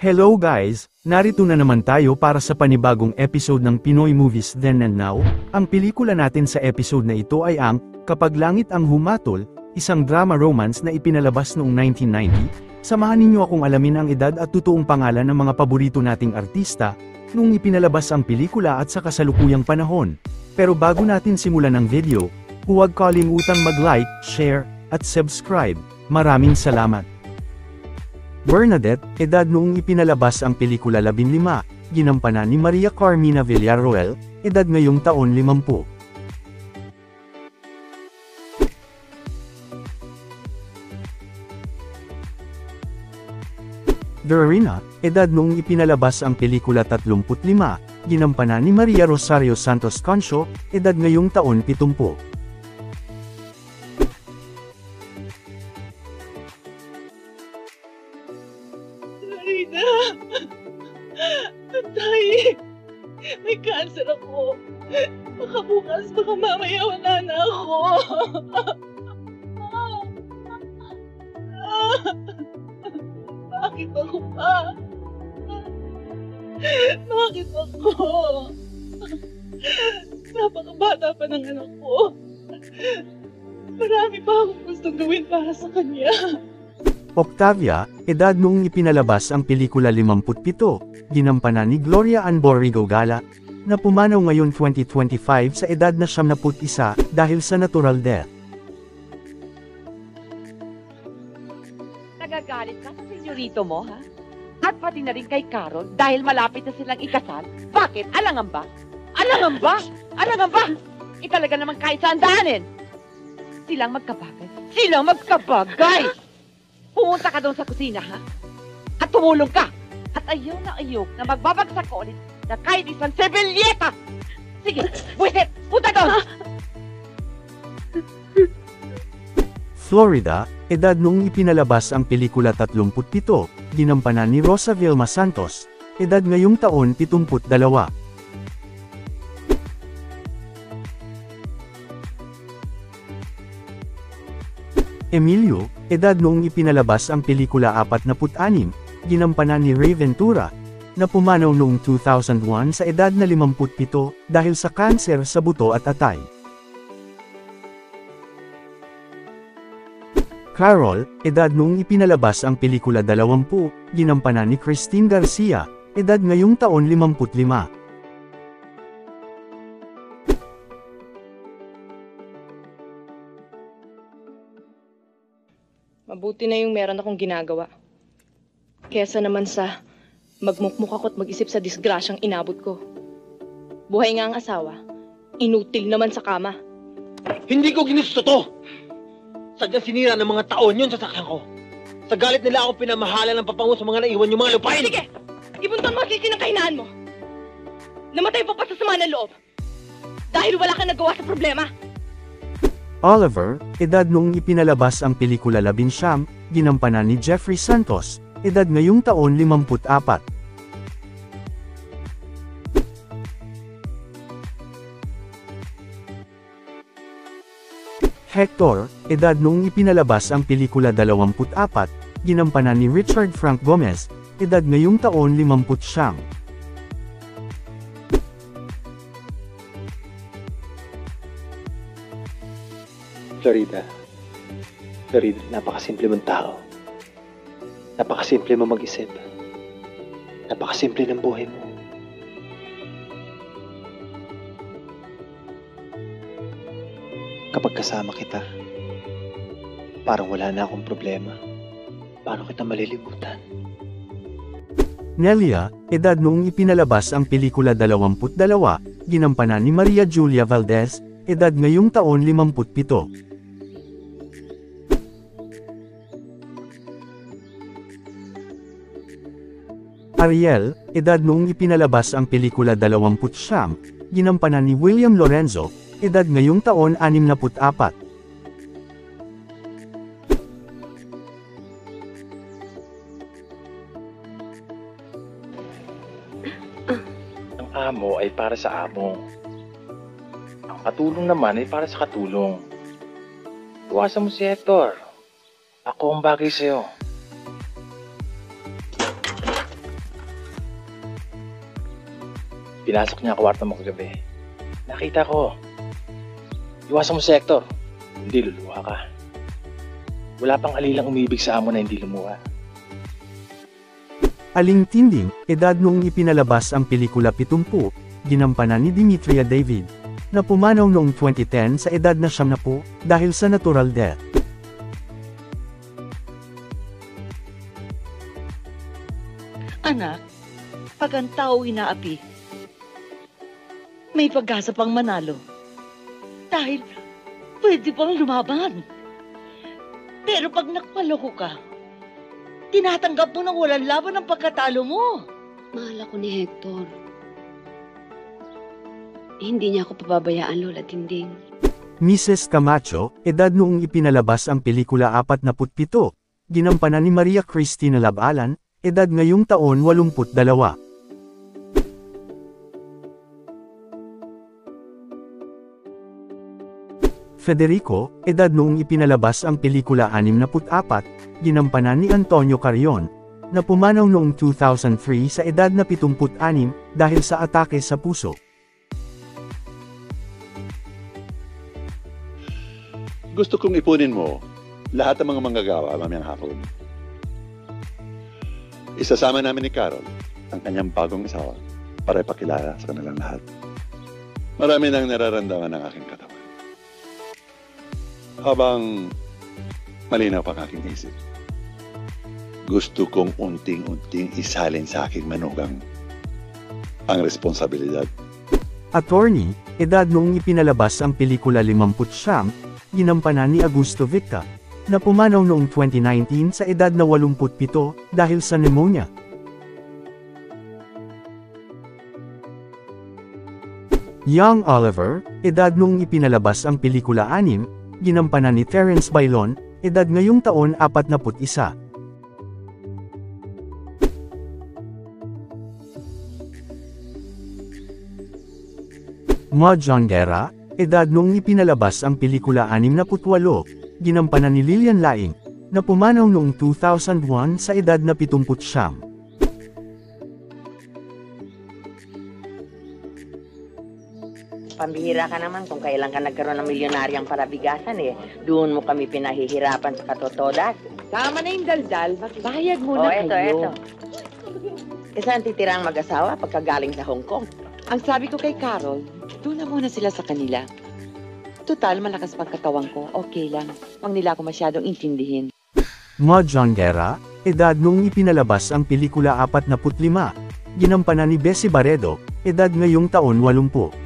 Hello guys! Narito na naman tayo para sa panibagong episode ng Pinoy Movies Then and Now. Ang pelikula natin sa episode na ito ay ang Kapag Langit ang Humatol, isang drama romance na ipinalabas noong 1990. Samahan ninyo akong alamin ang edad at totoong pangalan ng mga paborito nating artista noong ipinalabas ang pelikula at sa kasalukuyang panahon. Pero bago natin simulan ang video, huwag kalimutang mag-like, share, at subscribe. Maraming salamat! Bernadette, edad noong ipinalabas ang pelikula 15, ginampanan ni Maria Carmina Villarroel, edad ngayong taon 50. Dorina, edad noong ipinalabas ang pelikula 35, ginampanan ni Maria Rosario Santos Concho, edad ngayong taon 70. Tay, may cancer ako. Baka bukas, baka mamaya wala na ako. Bakit ako pa? Bakit ako? Napakabata pa ng anak ko. Marami pa akong gustong gawin para sa kanya. Octavia, edad noong ipinalabas ang pelikula 57, ginampanan ni Gloria Ann Borrego Gala, na pumanaw ngayon 2025 sa edad na 71 dahil sa natural death. Nagagalit ka sa senyorito mo, ha? At pati na rin kay Carol dahil malapit na silang ikasal? Bakit? Alangan ba? Alangan ba? Alangan ba? Talaga naman kahit saan daanin. Silang magkabagay. Silang magkabagay! Pumunta ka doon sa kusina, ha? At tumulong ka! At ayaw na magbabagsak ko ulit na kahit isang servilleta! Sige, buwisit! Punta doon! Florida, edad noong ipinalabas ang pelikula 37, ginampanan ni Rosa Vilma Santos, edad ngayong taon 72. Emilio, edad noong ipinalabas ang pelikula 46, ginampanan ni Ray Ventura, na pumanaw noong 2001 sa edad na 57 dahil sa kanser sa buto at atay. Carol, edad noong ipinalabas ang pelikula 20, ginampanan ni Christine Garcia, edad ngayong taon 55. Mabuti na yung meron akong ginagawa. Kesa naman sa magmukmuk ako at mag-isip sa disgrasyang inabot ko. Buhay nga ang asawa, inutil naman sa kama. Hindi ko ginusto to! Sadyang sinira ng mga taon yun sa sakyan ko. Sa galit nila ako pinamahalan ng papango sa mga naiwan yung mga lupain! Sige! Ibunton mo ang sisi ng kahinaan mo! Namatay pa sa sama ng loob! Dahil wala kang nagawa sa problema! Oliver, edad noong ipinalabas ang pelikula 19, ginampanan ni Jeffrey Santos, edad ngayong taon 54. Hector, edad noong ipinalabas ang pelikula 24, ginampanan ni Richard Frank Gomez, edad ngayong taon 50. Florida, napakasimple mong tao. Napakasimple mo mag-isip. Napakasimple ng buhay mo. Kapag kasama kita, parang wala na akong problema. Paano kita malilimutan? Nelia, edad noong ipinalabas ang pelikula 22, ginampanan ni Maria Julia Valdez, edad ngayong taon 57. Ariel, edad noong ipinalabas ang pelikula 20, ginampanan ni William Lorenzo, edad ngayong taon 64. Ang amo ay para sa amo. Ang katulong naman ay para sa katulong. Iwasan mo si Hector. Ako ang bagay sa'yo. Pinasok niya ang kwarto mo kagabi. Nakita ko. Iwasan mo si Hector. Hindi, luluha ka. Wala pang alilang umibig sa amo na hindi lumuha. Aling Tinding, edad noong ipinalabas ang pelikula 70, ginampanan ni Demetria David, na pumanaw noong 2010 sa edad na 70 dahil sa natural death. Anak, pag ang tao inaapi, may pag-asa pang manalo. Dahil pwede pang lumaban. Pero pag nakpaloko ka, tinatanggap mo ng walang laban ang pagkatalo mo. Mahal ako ni Hector. Hindi niya ako pababayaan, Lola Tinding. Mrs. Camacho, edad noong ipinalabas ang pelikula 47, ginampanan ni Maria Cristina Labalan, edad ngayong taon 82. Federico, edad noong ipinalabas ang pelikula 64, ginampanan ni Antonio Carrion, na pumanaw noong 2003 sa edad na 76 dahil sa atake sa puso. Gusto kong ipunin mo lahat ng mga manggagawa mamayang hapon. Isasama namin ni Carol ang kanyang bagong asawa para ipakilala sa kanilang lahat. Marami nang nararamdaman ng aking katawan. Habang malinaw pa ang aking isip, gusto kong unting-unting isalin sa aking manugang ang responsibilidad. Attorney, edad noong ipinalabas ang pelikula 50, ginampanan ni Augusto Victa, na pumanaw noong 2019 sa edad na 87 dahil sa pneumonia. Young Oliver, edad noong ipinalabas ang pelikula 6, ginampanan ni Terence Bailon, edad ngayong taon 41. Maud Jongera, edad noong ipinalabas ang pelikula 68, ginampanan ni Lilian Laing, na pumanaw noong 2001 sa edad na 79. Pambihira ka naman kung kailan ka nagkaroon ng milyonaryang parabigasan eh. Doon mo kami pinahihirapan sa katotodas. Tama na yung daldal, magbayad muna Oh, eto. kayo. Isa ang titirang mag-asawa pagkagaling sa Hong Kong. Ang sabi ko kay Carol, doon na muna sila sa kanila. Total, malakas pang katawan ko, okay lang. Huwag nila ako masyadong intindihin. Maud Jongera, edad noong ipinalabas ang pelikula 45, ginampanan ni Bessie Barredo, edad ngayong taon 80.